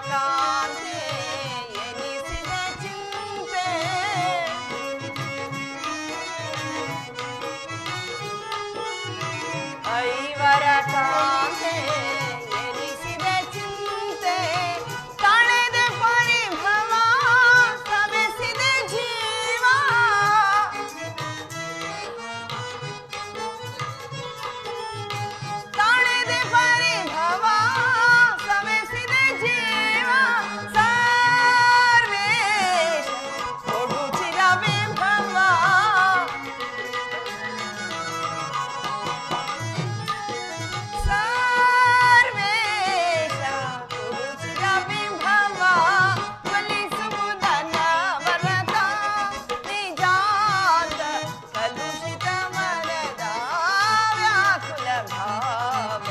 ಕಾಂತೆ ಎನಿಸಿದ ಚಿಂತೆ ಐವರ ಕಾಂತೆ ಎನಿಸಿದ ಚಿಂತೆ ತಳೆದ ಪರಿಭವ ಸವೆಸಿದ ಜೀವ ತಳೆದ ಪರಿಭವ ಸವೆಸಿದ ಜೀವ ಸರ್ವೇಶ ಕೊಡುಚಿರ ವಿಭವ ಸರ್ವೇಶ ಕೊಡುಚಿರ ವಿಭವ ಜ್ವಲಿಸುವುದನ್ನ ವರದ ನಿಜಾತ ಕಲುಷಿತ ಮನದ ವ್ಯಾಕುಲ ಭಾವ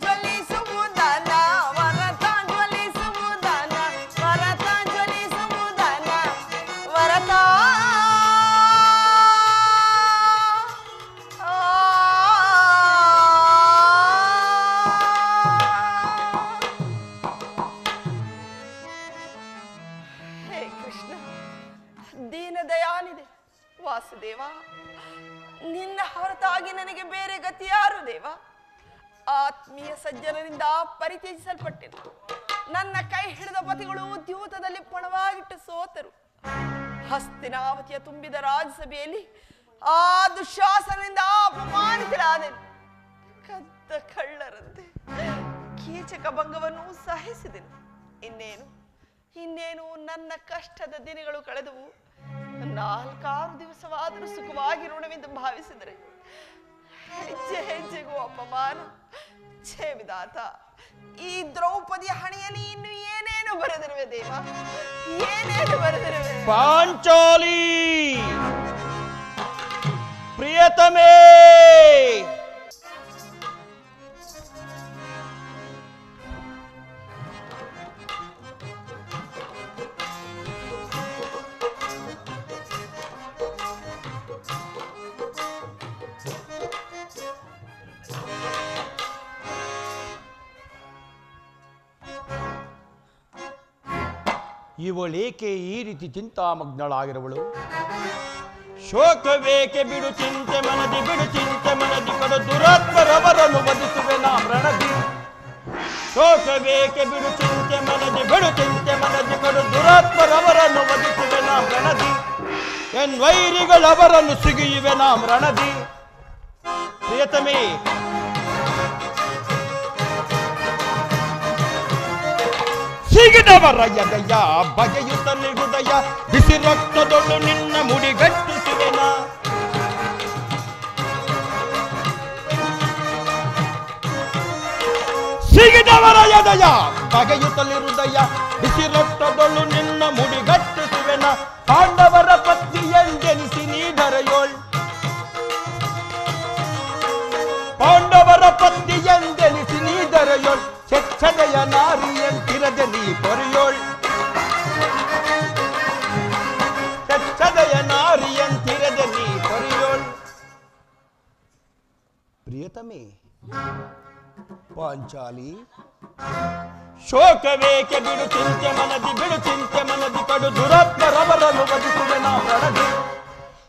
ಜ್ವಲಿಸುವುದನ್ನ ವರತ ಜ್ವಲಿಸುವುದನ್ನ ವರತ ಜ್ವಲಿಸುವುದನ್ನ ವರತ ಹೇ ಕೃಷ್ಣ ದೀನದಯಾನಿದೆ ವಾಸುದೇವ ನಿನ್ನ ಹೊರತಾಗಿ ನನಗೆ ಬೇರೆ ಗತಿ ಯಾರು ದೇವ ಆತ್ಮೀಯ ಸಜ್ಜನರಿಂದ ಪರಿತ್ಯಜಿಸಲ್ಪಟ್ಟೆನು ನನ್ನ ಕೈ ಹಿಡಿದ ಪತಿಗಳು ದ್ಯೂತದಲ್ಲಿ ಪಣವಾಗಿಟ್ಟು ಸೋತರು ಹಸ್ತಿನಾವತಿಯ ತುಂಬಿದ ರಾಜಸಭೆಯಲ್ಲಿ ಆ ದುಶ್ಯಾಸನದಿಂದ ಅಪಮಾನಿತರಾದೆನು ಕದ್ದ ಕಳ್ಳರಂತೆ ಕೀಚಕ ಭಂಗವನ್ನು ಸಹಿಸಿದೆನು ಇನ್ನೇನು ನನ್ನ ಕಷ್ಟದ ದಿನಗಳು ಕಳೆದವು 4-6 ದಿವಸವಾದರೂ ಸುಖವಾಗಿರೋಣವೆಂದು ಭಾವಿಸಿದರೆ ಹೆಜ್ಜೆ ಹೆಜ್ಜೆಗೂ ಅಪಮಾನ ಛೇ ವಿಧಾತ ಈ ದ್ರೌಪದಿಯ ಹಣೆಯಲ್ಲಿ ಇನ್ನು ಏನೇನು ಬರೆದಿರುವೆ ದೇವ ಏನೇನು ಬರೆದಿರುವೆ ಪಾಂಚಾಲಿ ಪ್ರಿಯತಮೇ ಇವಳೇಕೆ ಈ ರೀತಿ ಚಿಂತಾಮಗ್ನಳಾಗಿರುವಳು ಶೋಕವೇಕೆ ಬಿಡು ಚಿಂತೆ ಮನದಿ ಬಿಡು ಚಿಂತೆ ಮನದಿ ಕಡು ದುರಾತ್ಮರವರನ್ನು ವಧಿಸುವೆ ನಾ ರಣದಿ ಶೋಕವೇಕೆ ಬಿಡು ಚಿಂತೆ ಮನದಿ ಬಿಡು ಚಿಂತೆ ಮನದಿ ಕಡು ದುರಾತ್ಮರವರನ್ನು ವಧಿಸುವೆ ನಾ ರಣದಿ ಎನ್ ವೈರಿಗಳವರನ್ನು ಸಿಗಿಯುವೆ ನಾ ರಣದಿ ಪ್ರಿಯತಮೇ ಸಿಗಿದವರ ಎದೆಯ ಬಗೆಯುತ್ತಲೇ ಹೃದಯ ಬಿಸಿ ರಕ್ತದೊಳು ನಿನ್ನ ಮುಡಿಗಟ್ಟಿಸುವೆನ ಸಿಗಿದವರ ಎದೆಯ ಬಗೆಯುತ್ತಲೇ ಹೃದಯ ಬಿಸಿ ರಕ್ತದೊಳು ನಿನ್ನ ಮುಡಿಗಟ್ಟಿಸುವೆನ ಪಾಂಡವರ ಪತ್ನಿ ಎಂದೆನಿಸಿ ನೀ ಧರೆಯೋಳ್ ಪಾಂಡವರ ಪತ್ನಿ ಎಂದೆನಿಸಿ ನೀ ಧರೆಯೋಳ್ ಚೆಚ್ಚದೆಯ ನಾರಿಯಂತಿರದೆ ನೀ ಕೊರೆಯೋಳ್ ಚೆಚ್ಚದೆಯ ನಾರಿಯಂತಿರದೆ ನೀ ಕೊರೆಯೋಳ್ ಪ್ರಿಯತಮೇ ಪಾಂಚಾಲಿ ಶೋಕವೇಕೆ ಬಿಡು ಚಿಂತೆ ಮನದಿ ಬಿಡು ಚಿಂತೆ ಮನದಿ ಕಡು ದುರಾತ್ಮರವರನ್ನು ವಧಿಸುವೆ ನಾ ರಣದಿ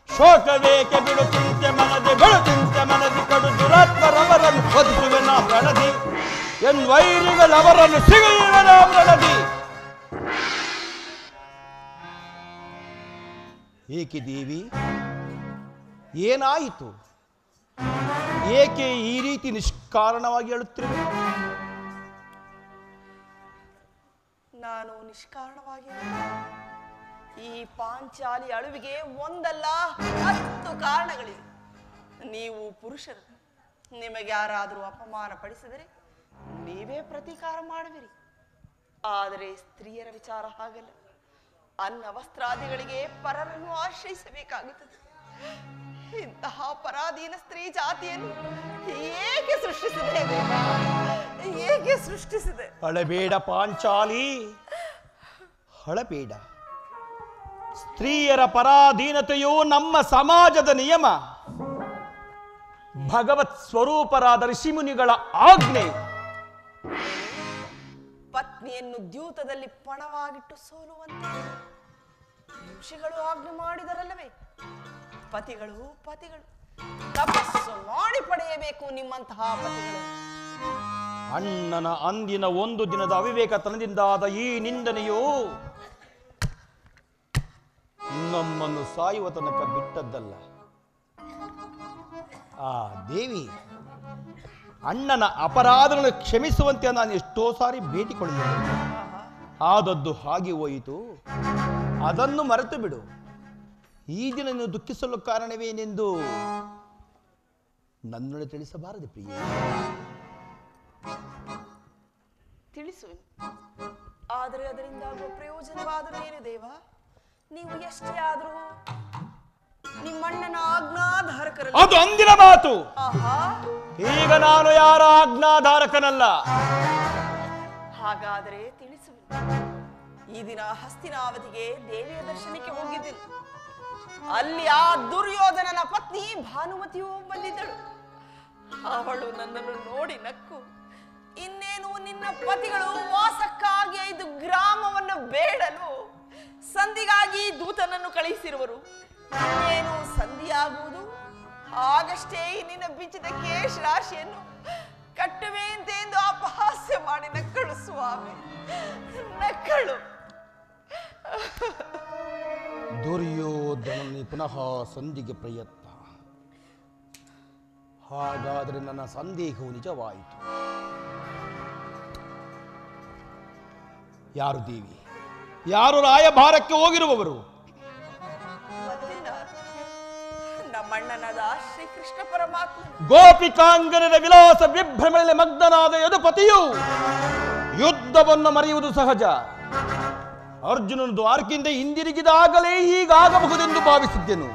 ಶೋಕವೇಕೆ ಬಿಡು ಚಿಂತೆ ಮನದಿ ಬಿಡು ಚಿಂತೆ ಮನದಿ ಕಡು ದುರಾತ್ಮರವರನ್ನು ವಧಿಸುವೆ ನಾ ರಣದಿ ಎನ್ ವೈರಿಗಳವರನ್ನು ಸಿಗುವ ನಾ ರಣದಿ ಏಕೆ ದೇವಿ ಏನಾಯಿತು ಏಕೆ ಈ ರೀತಿ ನಿಷ್ಕಾರಣವಾಗಿ ಹೇಳುತ್ತಿರುವೆ ನಾನು ನಿಷ್ಕಾರಣವಾಗಿ ಈ ಪಾಂಚಾಲಿ ಅಳುವಿಗೆ ಒಂದಲ್ಲ 10 ಕಾರಣಗಳಿವೆ ನೀವು ಪುರುಷರು ನಿಮಗೆ ಯಾರಾದರೂ ಅಪಮಾನ ಪಡಿಸಿದರೆ ನೀವೇ ಪ್ರತೀಕಾರ ಮಾಡುವಿರಿ ಆದರೆ ಸ್ತ್ರೀಯರ ವಿಚಾರ ಹಾಗಲ್ಲ ಅನ್ನ ವಸ್ತ್ರಾದಿಗಳಿಗೆ ಪರರನ್ನು ಆಶ್ರಯಿಸಬೇಕಾಗುತ್ತದೆ ಇಂತಹ ಪರಾಧೀನ ಸ್ತ್ರೀ ಜಾತಿಯನ್ನು ಏಕೆ ಸೃಷ್ಟಿಸಿದೆ ಏಕೆ ಸೃಷ್ಟಿಸಿದೆ ಅಳಬೇಡ ಪಾಂಚಾಲಿ ಅಳಬೇಡ ಸ್ತ್ರೀಯರ ಪರಾಧೀನತೆಯು ನಮ್ಮ ಸಮಾಜದ ನಿಯಮ ಭಗವತ್ ಸ್ವರೂಪರಾದ ಋಷಿಮುನಿಗಳ ಆಜ್ಞೆ ಪತ್ನಿ ಪತ್ನಿಯನ್ನು ದ್ಯೂತದಲ್ಲಿ ಪಣವಾಗಿಟ್ಟು ಸೋಲುವಂತೆ ಋಷಿಗಳು ಆಜ್ಞೆ ಮಾಡಿದರಲ್ಲವೇ? ಪತಿಗಳು ತಪಸ್ಸು ಮಾಡಿ ಪಡೆಯಬೇಕು ನಿಮ್ಮಂತಹ ಪತಿಗಳು. ಅಣ್ಣನ ಅಂದಿನ ಒಂದು ದಿನದ ಅವಿವೇಕತನದಿಂದಾದ ಈ ನಿಂದನೆಯು ನಮ್ಮನ್ನು ಸಾಯುವ ತನಕ ಬಿಟ್ಟದ್ದಲ್ಲ. ಆ ದೇವಿ ಅಣ್ಣನ ಅಪರಾಧಗಳನ್ನು ಕ್ಷಮಿಸುವಂತೆ ನಾನು ಎಷ್ಟೋ ಸಾರಿ ಭೇಟಿ ಕೊಡಿದ್ದೇನೆ. ಆದದ್ದು ಹಾಗೆ ಹೋಯಿತು, ಅದನ್ನು ಮರೆತು ಬಿಡು. ಈ ದಿನ ನೀನು ದುಃಖಿಸಲು ಕಾರಣವೇನೆಂದು ನನ್ನೊಡೆ ತಿಳಿಸಬಾರದೆ ಪ್ರಿಯ? ತಿಳಿಸುವೆ, ಆದರೆ ಅದರಿಂದಾಗುವ ಪ್ರಯೋಜನವಾದರೂ ಏನು ದೇವ? ನೀವು ಎಷ್ಟೇ ಆದರೂ ನಿಮ್ಮಣ್ಣನ ಆಜ್ಞಾಧಾರಕರಲ್ಲ. ಅದು ಅಂದಿನ ಮಾತು. ಆಹಾ, ಈಗ ನಾನು ಯಾರ ಆಜ್ಞಾಧಾರಕನಲ್ಲ. ಹಾಗಾದರೆ ತಿಳಿಸುವೆ, ಈ ದಿನ ಹಸ್ತಿನಾವತಿಗೆ ದೇವಿಯ ದರ್ಶನಕ್ಕೆ ಹೋಗಿದ್ದೆನು. ಅಲ್ಲಿ ಆ ದುರ್ಯೋಧನನ ಪತ್ನಿ ಭಾನುಮತಿಯೂ ಬಂದಿದ್ದಳು. ಅವಳು ನನ್ನನ್ನು ನೋಡಿ ನಕ್ಕು, ಇನ್ನೇನು ನಿನ್ನ ಪತಿಗಳು ವಾಸಕ್ಕಾಗಿ 5 ಗ್ರಾಮವನ್ನು ಬೇಡಲು ಸಂಧಿಗಾಗಿ ದೂತನನ್ನು ಕಳುಹಿಸಿರುವರು. ಇನ್ನೇನು ಸಂಧಿಯಾಗುವುದು, ಆಗಷ್ಟೇ ನಿನ್ನ ಬಿಚ್ಚಿದ ಕೇಶ ರಾಶಿಯನ್ನು ಕಟ್ಟುವೆ ಎಂತೆಂದು ಅಪಹಾಸ್ಯ ಮಾಡಿ ನಕ್ಕಳು ಸ್ವಾಮಿ, ನಕ್ಕಳು. ದುರ್ಯೋಧನ ಪುನಃ ಸಂಧಿಗೆ ಪ್ರಯತ್ನ. ಹಾಗಾದರೆ ನನ್ನ ಸಂದೇಹವು ನಿಜವಾಯಿತು. ಯಾರು ದೇವಿ? ಯಾರು ರಾಯಭಾರಕ್ಕೆ ಹೋಗಿರುವವರು? ನಮ್ಮಣ್ಣನಾದ ಶ್ರೀಕೃಷ್ಣ ಪರಮಾತ್ಮ. ಗೋಪಿಕಾಂಗನದ ವಿಲಾಸ ವಿಭ್ರಮೆಯಲ್ಲಿ ಮಗ್ನನಾದ ಯದುಪತಿಯು ಯುದ್ಧವನ್ನು ಮರೆಯುವುದು ಸಹಜ. ಅರ್ಜುನನು ದ್ವಾರಕೆಯಿಂದ ಹಿಂದಿರುಗಿದಾಗಲೇ ಹೀಗಾಗಬಹುದೆಂದು ಭಾವಿಸಿದ್ದೆನು.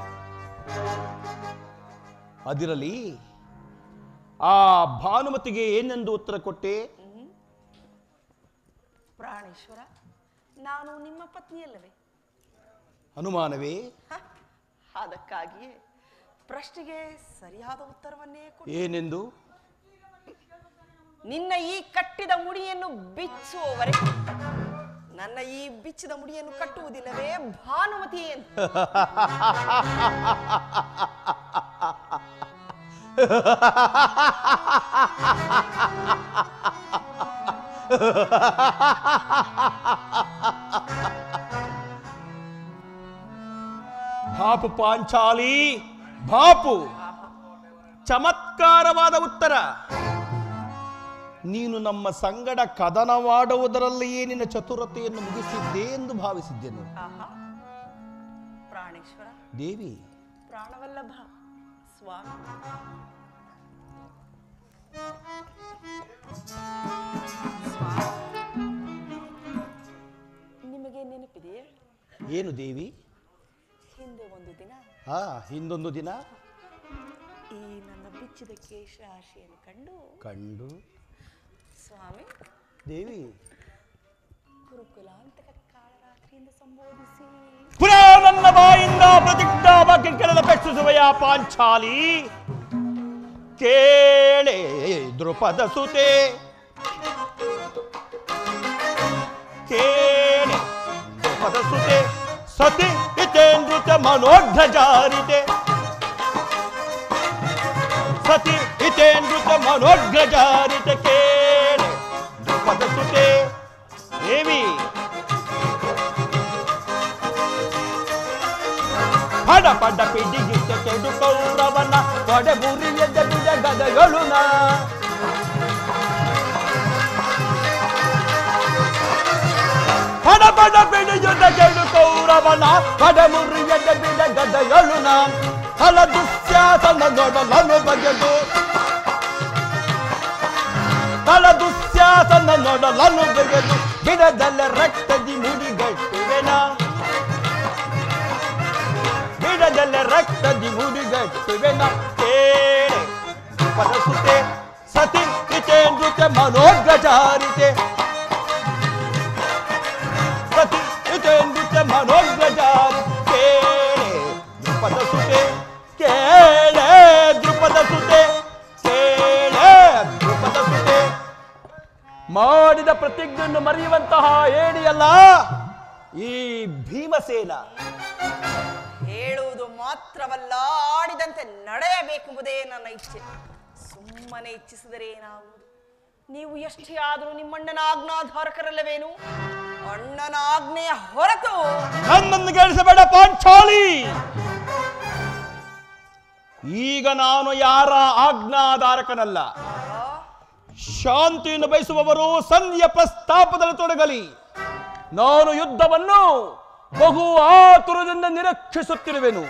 ಅದಿರಲಿ, ಆ ಭಾನುಮತಿಗೆ ಏನೆಂದು ಉತ್ತರ ಕೊಟ್ಟೆ? ಪ್ರಾಣೇಶ್ವರ, ನಾನು ನಿಮ್ಮ ಪತ್ನಿಯಲ್ಲವೇ? ಅನುಮಾನವೇ? ಅದಕ್ಕಾಗಿಯೇ ಪ್ರಶ್ನೆಗೆ ಸರಿಯಾದ ಉತ್ತರವನ್ನೇ ಕೊಡು. ಏನೆಂದು? ನಿನ್ನ ಈ ಕಟ್ಟಿದ ಮುಡಿಯನ್ನು ಬಿಚ್ಚುವವರೆಗೆ ನನ್ನ ಈ ಬಿಚ್ಚಿದ ಮುಡಿಯನ್ನು ಕಟ್ಟುವುದಿಲ್ಲವೇ ಭಾನುಮತಿ ಎಂದು. ಬಾಪು ಪಾಂಚಾಲಿ, ಬಾಪು. ಚಮತ್ಕಾರವಾದ ಉತ್ತರ. ನೀನು ನಮ್ಮ ಸಂಗಡ ಕದನವಾಡುವುದರಲ್ಲಿಯೇ ನಿನ್ನ ಚತುರತೆಯನ್ನು ಮುಗಿಸಿದ್ದೆ ಎಂದು ಭಾವಿಸಿದ್ದೆನು. ಪ್ರಾಣೇಶ್ವರ, ದೇವಿ, ಪ್ರಾಣವಲ್ಲಭ ಸ್ವಾಮಿ, ನಿಮಗೆ ನೆನಪಿದೆಯೇ? ಏನು ದೇವಿ? ಹಿಂದೆ ಒಂದು ದಿನ, ಹಿಂದೊಂದು ದಿನ ಈ ನನ್ನ ಬಿಚ್ಚಿದ ಕೇಶ ರಾಶಿಯನ್ನು ಕಂಡು ಸ್ವಾಮಿ ದೇವಿ ಗುರುಕುಲಾಂತಕ ಕಾಳರಾತ್ರಿಯಿಂದ ಸಂಬೋಧಿಸಿ ಪುನಃ ನನ್ನ ಬಾಯಿಂದ ಪ್ರತಿಜ್ಞಾ ವಾಕ್ಯ ಕೇಳಲು ಅಪೇಕ್ಷಿಸುವೆಯ ಪಾಂಚಾಲಿ? ಕೇಳೆ ದ್ರುಪದ ಸುತೆ, ಕೇಳೆ ದ್ರುಪದ ಸುತೆ, ಸತಿ ಹಿತೇಂದ್ರುತ ಮನೋಘ್ರಜಾರಿತೆ, ಸತಿ ಹಿತೇಂದ್ರುತ ಮನೋಘ್ರಜಾರಿತೆ, ಕೇಳೆ ದ್ರುಪದ ಸುತೆ. ದೇವಿ, ಪಡ ಪಡ ಪಿಡಿಗಿಟ್ಟ ಕೆಡು ಕೌರವನ ತೊಡೆ ಮುರಿಯ ಜಡಿದ ಗದಗಳುನ, ಪಡ ಪಡ ಪಿಡಿಯುತ್ತ ಕೆಡು ಕೌರವನ ತೊಡೆ ಮುರಿಯ ಜಡಿದ ಗದಗಳುನ, ಫಲ ದುಶ್ಯಾಸನ ನೋಡಲನು ಬಗೆದು, ಫಲ ದುಶ್ಯಾಸನ ನೋಡಲನು ಬಗೆದು, ಗಿಡದಲ್ಲ ರಕ್ತದಿ ಮುಡಿಗಟ್ಟುವೆನ, ಗಿಡದಲ್ಲ ರಕ್ತದಿ ಮುಡಿಗಟ್ಟುವೆನ, ಕೇಳೆ ದ್ರುಪದ ಸುತೆ, ಸತಿ ಹಿತೇಂದ್ರುತೆ ಮನೋಗ್ರಜಾರಿತೆ, ಸತಿ ಹಿತೇಂದ್ರುತೆ ಮನೋಗ್ರಜಾರಿತೆ, ಕೇಳೆ ದ್ರುಪದ ಸುತೆ, ಕೇಳೆ ದ್ರುಪದ ಸುತೆ, ಕೇಳೆ ದ್ರುಪದ ಸುತೆ. ಮಾಡಿದ ಪ್ರತಿಜ್ಞೆಯನ್ನು ಮರೆಯುವಂತಹ ಏಡಿಯಲ್ಲ ಈ ಭೀಮಸೇನ. ಹೇಳುವುದು ಮಾತ್ರವಲ್ಲ, ಆಡಿದಂತೆ ನಡೆಯಬೇಕೆಂಬುದೇ ನನ್ನ ಇಚ್ಛೆ. ಸುಮ್ಮನೆ ಇಚ್ಛಿಸಿದರೆ ಏನಾಗುವುದು? ನೀವು ಎಷ್ಟೇ ಆದರೂ ನಿಮ್ಮಣ್ಣನ ಆಜ್ಞಾಧಾರಕರಲ್ಲವೇನು? ಅಣ್ಣನ ಆಜ್ಞೆಯ ಹೊರತು ನನ್ನನ್ನು ಗೆಲ್ಲಿಸಬೇಡ ಪಾಂಚಾಲಿ. ಈಗ ನಾನು ಯಾರ ಆಜ್ಞಾಧಾರಕನಲ್ಲ. ಶಾಂತಿಯನ್ನು ಬಯಸುವವರು ಸಂಧಿಯ ಪ್ರಸ್ತಾಪದಲ್ಲಿ ತೊಡಗಲಿ. ನಾನು ಯುದ್ಧವನ್ನು ಬಹು ಆತುರದಿಂದ ನಿರೀಕ್ಷಿಸುತ್ತಿರುವೆನು.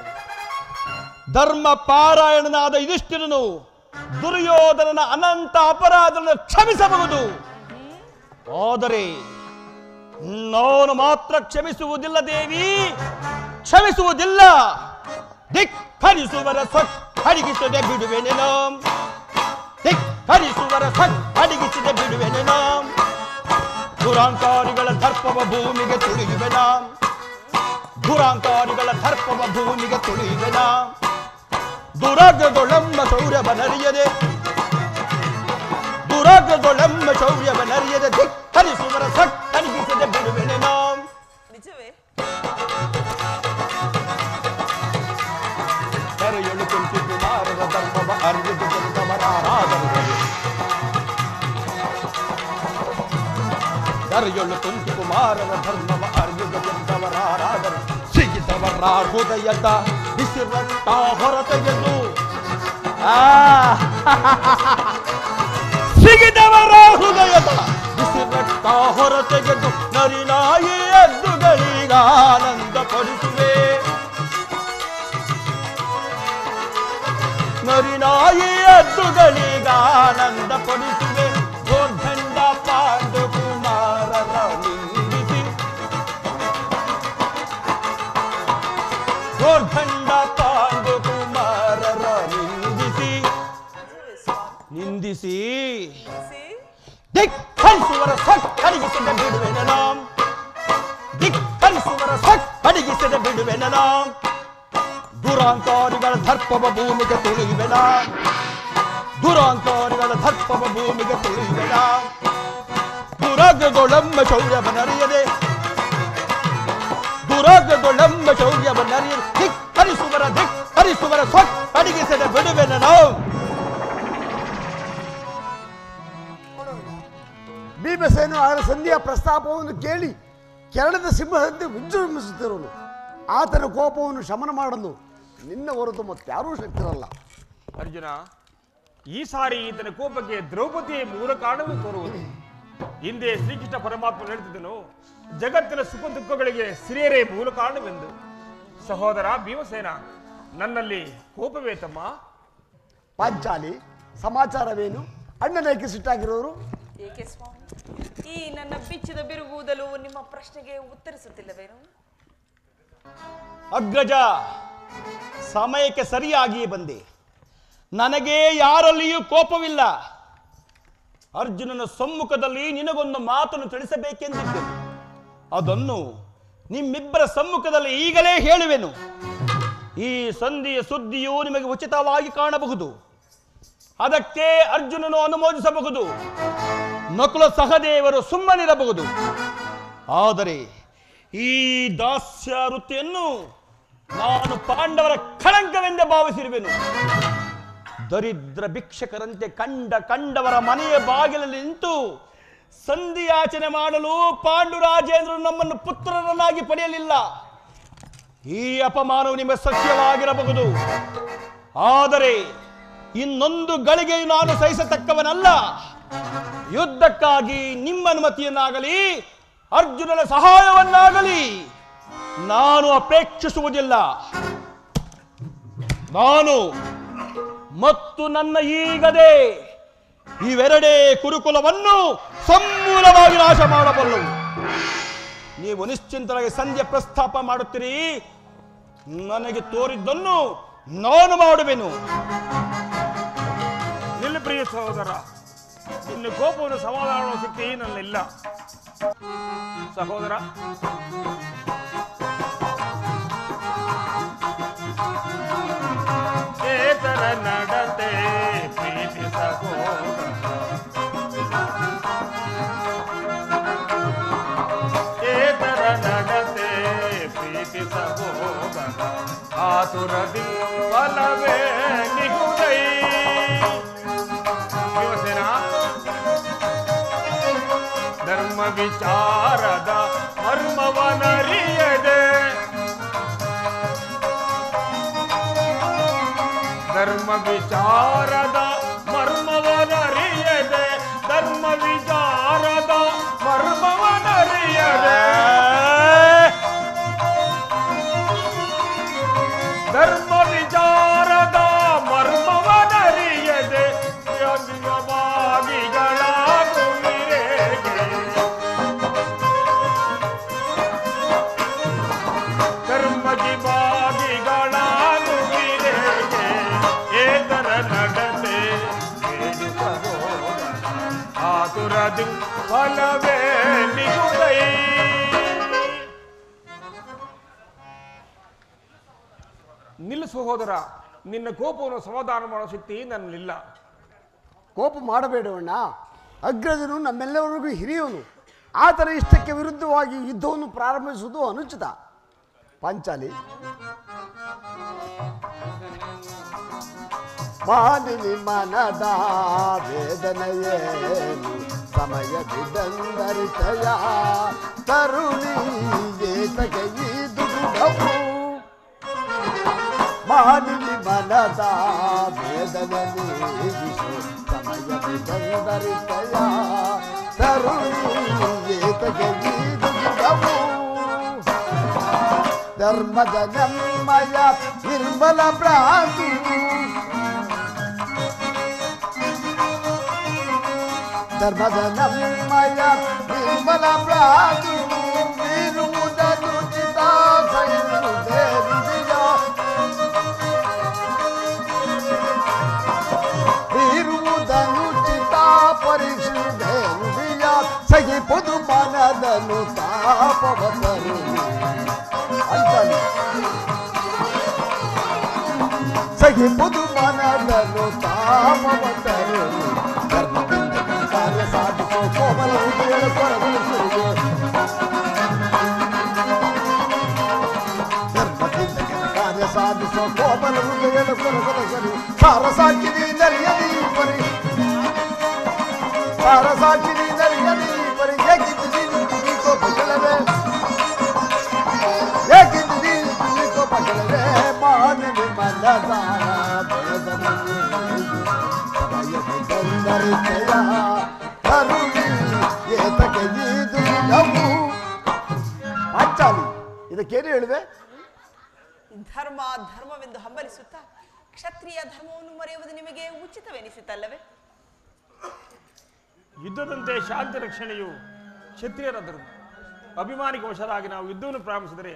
ಧರ್ಮ ಪಾರಾಯಣನಾದ ಯುಧಿಷ್ಠಿರನು ದುರ್ಯೋಧನನ ಅನಂತ ಅಪರಾಧವನ್ನು ಕ್ಷಮಿಸಬಹುದು, ಆದರೆ ನಾನು ಮಾತ್ರ ಕ್ಷಮಿಸುವುದಿಲ್ಲ ದೇವಿ, ಕ್ಷಮಿಸುವುದಿಲ್ಲ. ಧಿಕ್ಕರಿಸುವರ ಅಡಿಗಿಸದೆ ಬಿಡುವೆನೇನೋ, ಧಿಕ್ಕರಿಸುವರ ಅಡಿಗಿಸದೆ ಬಿಡುವೆನೇನೋ. ದುರಾಂಕಾರಿಗಳ ದರ್ಪವ ಭೂಮಿಗೆ ತುಳಿಯುವೆನಾ, ದುರಾಂಕಾರಿಗಳ ದರ್ಪವ ಭೂಮಿಗೆ ತುಳಿಯುವೆನಾ. ದುರಾಗ್ರದೊಳೆಂಬ ಶೌರ್ಯವನರಿಯದೆ, ದುರಾಗ್ರದೊಳೆಂಬ ಶೌರ್ಯವನರಿಯದೆ ಧಿಕ್ಕರಿಸುವರ ಅಡಿಗಿಸದೆ ಬಿಡುವೆನೇನೋ. ನಿಜವೇ? ಕರೆಯಲು ಕುಂತು ಕುಮಾರರ ಧರ್ಮವ ಅರಿದು ಜನದವರಾರಾದರು. ಕರೆಯಲು ಕುಂತು ಕುಮಾರರ ಧರ್ಮವ ಅರಿದು ಜನದವರಾರಾದರು. ಸಿಗಿದವರ ಹೃದಯದ ಬಿಸಿರಟ್ಟ ಹೊರತೆಗೆದು, ಸಿಗಿದವರ ಹೃದಯದ ಬಿಸಿರಟ್ಟ ಹೊರತೆಗೆದು ನರಿನಾಯಿ ಎದ್ದುಗಳೀಗ ಆನಂದ ಪಡಿಸುವೆ. ನರಿನಾಯಿ ಎದ್ದುಗಳೀಗ ಆನಂದ ಪಡಿಸುವೆ. ಗೋರ್ಧಂಡ ಪಾಂಡು ಕುಮಾರರ ನಿಂದಿಸಿ, ಗೋರ್ಧಂಡ ಪಾಂಡು ಕುಮಾರರ ನಿಂದಿಸಿ ನಿಂದಿಸಿ ಧಿಕ್ಕರಿಸುವರ ಅಡಿಗಿಸದೆ ಬಿಡುವೆನೋ, ಧಿಕ್ಕರಿಸುವರ ಅಡಿಗಿಸದೆ ಬಿಡುವೆನೋ. ದುರಾಂಕಾರಿಗಳ ದರ್ಪವ ಭೂಮಿಗೆ ತುಳಿಯುವೆನ, ದುರಾಂಕಾರಿಗಳ ದರ್ಪವ ಭೂಮಿಗೆ ತುಳಿಯುವೆನ. ದುರಾಗ್ರದೊಳೆಂಬ ಶೌರ್ಯವನರಿಯದೆ, ದುರಾಗ್ರದೊಳೆಂಬ ಶೌರ್ಯವನರಿಯದೆ ಧಿಕ್ಕರಿಸುವರ ಅಡಿಗಿಸದೆ ಬಿಡುವೆನೋ. ಭೀಮಸೇನ ಅವರ ಸಂಧಿಯ ಪ್ರಸ್ತಾಪವನ್ನು ಕೇಳಿ ಕೆರಳದ ಸಿಂಹದಂತೆ ವಿಜೃಂಭಿಸುತ್ತಿರುವನು. ಆತನ ಕೋಪವನ್ನು ಶಮನ ಮಾಡಲು ನಿನ್ನ ಹೊರತು ಮತ್ತಾರೂ ಶಕ್ತರಲ್ಲ. ಅರ್ಜುನ, ಈ ಸಾರಿ ಈತನ ಕೋಪಕ್ಕೆ ದ್ರೌಪದಿಯೇ ಮೂಲ ಕಾರಣವೂ ತೋರುವುದು. ಹಿಂದೆ ಶ್ರೀಕೃಷ್ಣ ಪರಮಾತ್ಮ ಹೇಳ್ತಿದ್ದನು, ಜಗತ್ತಿನ ಸುಖ ದುಃಖಗಳಿಗೆ ಸ್ತ್ರೀಯರೇ ಮೂಲ ಕಾರಣವೆಂದು. ಸಹೋದರ ಭೀಮಸೇನ, ನನ್ನಲ್ಲಿ ಕೋಪವೇ ತಮ್ಮ? ಪಾಂಚಾಲಿ, ಸಮಾಚಾರವೇನು? ಅಣ್ಣನೇಕೆ ಸಿಟ್ಟಾಗಿರೋರು? ಏಕೆ ಸ್ವಾಮಿ, ಈ ನನ್ನ ಬಿಚ್ಚಿದ ಬಿರುಗೂದಲು ನಿಮ್ಮ ಪ್ರಶ್ನೆಗೆ ಉತ್ತರಿಸುತ್ತಿಲ್ಲವೇನು? ಅಗ್ರಜ, ಸಮಯಕ್ಕೆ ಸರಿಯಾಗಿಯೇ ಬಂದೆ. ನನಗೆ ಯಾರಲ್ಲಿಯೂ ಕೋಪವಿಲ್ಲ. ಅರ್ಜುನನ ಸಮ್ಮುಖದಲ್ಲಿ ನಿನಗೊಂದು ಮಾತನ್ನು ತಿಳಿಸಬೇಕೆಂದಿದ್ದೆನು. ಅದನ್ನು ನಿಮ್ಮಿಬ್ಬರ ಸಮ್ಮುಖದಲ್ಲಿ ಈಗಲೇ ಹೇಳುವೆನು. ಈ ಸಂಧಿಯ ಸುದ್ದಿಯು ನಿಮಗೆ ಉಚಿತವಾಗಿ ಕಾಣಬಹುದು, ಅದಕ್ಕೆ ಅರ್ಜುನನು ಅನುಮೋದಿಸಬಹುದು, ನಕುಲ ಸಹದೇವರು ಸುಮ್ಮನಿರಬಹುದು. ಆದರೆ ಈ ದಾಸ್ಯ ವೃತ್ತಿಯನ್ನು ನಾನು ಪಾಂಡವರ ಕಳಂಕವೆಂದೇ ಭಾವಿಸಿರುವೆನು. ದರಿದ್ರ ಭಿಕ್ಷಕರಂತೆ ಕಂಡವರ ಮನೆಯ ಬಾಗಿಲಲ್ಲಿ ನಿಂತು ಸಂಧಿಯಾಚನೆ ಮಾಡಲು ಪಾಂಡುರಾಜೇಂದ್ರನು ನಮ್ಮನ್ನು ಪುತ್ರರನ್ನಾಗಿ ಪಡೆಯಲಿಲ್ಲ. ಈ ಅಪಮಾನವು ನಿಮಗೆ ಸತ್ಯವಾಗಿರಬಹುದು, ಆದರೆ ಇನ್ನೊಂದು ಗಳಿಗೆ ನಾನು ಸಹಿಸತಕ್ಕವನಲ್ಲ. ಯುದ್ಧಕ್ಕಾಗಿ ನಿಮ್ಮ ಅನುಮತಿಯನ್ನಾಗಲಿ ಅರ್ಜುನನ ಸಹಾಯವನ್ನಾಗಲಿ ನಾನು ಅಪೇಕ್ಷಿಸುವುದಿಲ್ಲ. ನಾನು ಮತ್ತು ನನ್ನ ಈಗದೆ ಇವೆರಡೇ ಕುರುಕುಲವನ್ನು ಸಮೂಲವಾಗಿ ನಾಶ ಮಾಡಬಲ್ಲವು. ನೀವು ನಿಶ್ಚಿಂತರಾಗಿ ಸಂಧ್ಯೆ ಪ್ರಸ್ತಾಪ ಮಾಡುತ್ತೀರಿ, ನನಗೆ ತೋರಿದ್ದನ್ನು ನಾನು ಮಾಡುವೆನು. ನಿಲ್ಲ ಪ್ರಿಯ ಸಹೋದರ, ನಿನ್ನ ಕೋಪವನ್ನು ಸಮಾಧಾನ ಮಾಡುವ ಶಕ್ತಿ ನನ್ನಿಲ್ಲ. ಸಹೋದರ, ಏತರ ನಡತೆ ಪ್ರೀತಿ ಸಹೋದರ, ಆತುರದಿ ಫಲವೇ ನಿಹುದೈ. ಭೀಮಸೇನ, ಧರ್ಮ ವಿಚಾರದ ಮರ್ಮವನರಿಯದೆ, ಧರ್ಮ ವಿಚಾರದ ಮರ್ಮವನರಿಯದೆ, ಧರ್ಮ ವಿಚಾರದ ಮರ್ಮವನರಿಯದೆ, ಧರ್ಮ ವಿಚಾರದ ಮರ್ಮವನರಿಯದೆ ಭಾಗಿಗಳಾಗುವಿರೇಗೆ, ಧರ್ಮಜಿ ಭಾಗಿಗಳಾಗುವಿರೇಗೆ, ಏತರ ನಡತೆ ಆತುರದಿ ಫಲವೇ ನಿಹುದೈ. ನಿಲ್ಲ ಸಹೋದರ, ನಿನ್ನ ಕೋಪವನ್ನು ಸಮಾಧಾನ ಮಾಡೋ ಶಕ್ತಿ ನನ್ನಲ್ಲಿಲ್ಲ. ಕೋಪ ಮಾಡಬೇಡವಣ್ಣ. ಅಗ್ರಜನು ನಮ್ಮೆಲ್ಲವರಿಗೂ ಹಿರಿಯವನು. ಆತನ ಇಷ್ಟಕ್ಕೆ ವಿರುದ್ಧವಾಗಿ ಯುದ್ಧವನ್ನು ಪ್ರಾರಂಭಿಸುವುದು ಅನುಚಿತ. ಪಾಂಚಾಲಿ, ಮಾನಿನಿ ಮನದ ವೇದನೆಯೇನು ಸಮಯದಿದಂದರಿತಯ ತರುಣಿ ಏತಗೆ ಈ ದುಗುಡವು. ಮಾನಿನಿ ಮನದ ವೇದನೆ ನೀಗಿಸು ಸಮಯದಿದಂದರಿತಯ ತರುಣಿ ಏತಗೆ ಈ ದುಗುಡವು. ಧರ್ಮದ ನಮ್ಮಯ ನಿರ್ಮಲ ಭ್ರಾಂತಿ, ಧರ್ಮದ ನಮ್ಮಯ ನಿರ್ಮಲ ಭ್ರಾಂತಿ ಬೀರುವುದನ್ನು ಚಿತ ಸಹಿಸುವುದೇರಿದೆಯ, ಬೀರುವುದನ್ನು ಚಿತ ಪರೀಕ್ಷಿಸುವುದೇರಿದೆಯ, ಸಹಿಪುದು ಮನದನು ತಾಪವತರು. ಸಹಿಪುದು ಮನದನು ತಾಪವತರು. ಧರ್ಮದಿಂದ ಕಾರ್ಯ ಸಾಧಿಸೋ ಕೋಮಲ ಹೃದಯದ ಕೊರಗೊಳಿಸುವುದು, ಧರ್ಮದಿಂದ ಕಾರ್ಯ ಸಾಧಿಸೋ ಕೋಮಲ ಹೃದಯದ ಕೊರಗೊಳಿಸಲಿ. ಸಾರಸಾಕಿನಿ ನರಿಯಲಿ ಪರಿ, ಸಾರಸಾಕಿನಿ ನರಿಯಲಿ ಪರಿ, ಹೇಗಿದ್ದು ನೀನು ಕೋಪಗಳವೇ, ಹೇಗಿದ್ದು ನೀನು ಕೋಪಗಳವೇ. ಮಾನವಿ ಮನದ ಪಾಂಚಾಲಿ, ಇದಕ್ಕೇನು ಹೇಳಿದೆ? ಧರ್ಮ ಧರ್ಮವೆಂದು ಹಂಬಲಿಸುತ್ತಾ ಕ್ಷತ್ರಿಯ ಧರ್ಮವನ್ನು ಮರೆಯುವುದು ನಿಮಗೆ ಉಚಿತವೆನಿಸಿತಲ್ಲವೇ? ಯುದ್ಧದಂತೆ ಶಾಂತಿ ರಕ್ಷಣೆಯು ಕ್ಷತ್ರಿಯರ ಧರ್ಮ. ಅಭಿಮಾನಿಗೆ ವಶರಾಗಿ ನಾವು ಯುದ್ಧವನ್ನು ಪ್ರಾರಂಭಿಸಿದರೆ